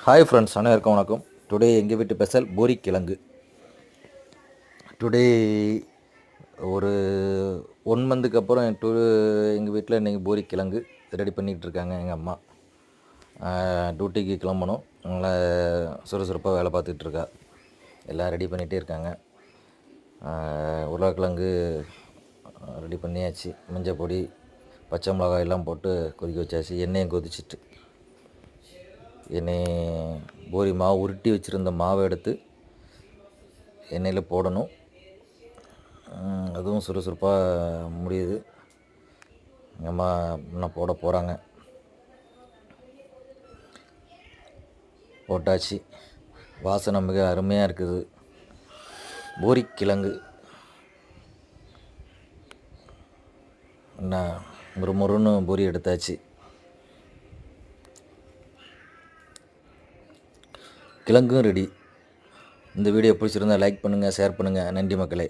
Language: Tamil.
ஹாய் ஃப்ரெண்ட்ஸ், அனைவருக்கும் வணக்கம். டுடே எங்கள் வீட்டு ஸ்பெஷல் பூரி கிழங்கு. டுடே ஒரு 1 மந்த்துக்கு அப்புறம் எங்கள் வீட்டில் இன்றைக்கி பூரி கிழங்கு ரெடி பண்ணிகிட்டு இருக்காங்க. எங்கள் அம்மா டியூட்டிக்கு கிளம்பணும், அதனால் சுறுசுறுப்பாக வேலை பார்த்துட்ருக்கா. எல்லாம் ரெடி பண்ணிகிட்டே இருக்காங்க. உருளைக்கிழங்கு ரெடி பண்ணியாச்சு. மஞ்சள் பொடி, பச்சை மிளகாய் எல்லாம் போட்டு கொதிக்க வச்சாச்சு. எண்ணெயும் கொதிச்சிட்டு பூரி மாவு உருட்டி வச்சுருந்த மாவை எடுத்து எண்ணெயில் போடணும். அதுவும் சுறுசுறுப்பாக முடியுது. எங்கள் அம்மா இன்னும் போட போகிறாங்க. போட்டாச்சு. வாசனை மிக அருமையாக இருக்குது. பூரி கிழங்கு என்ன முறுமுறுன்னு பூரி எடுத்தாச்சு. கிழங்கும் ரெடி. இந்த வீடியோ பிடிச்சிருந்தால் லைக் பண்ணுங்கள், ஷேர் பண்ணுங்கள். நன்றி மக்களே.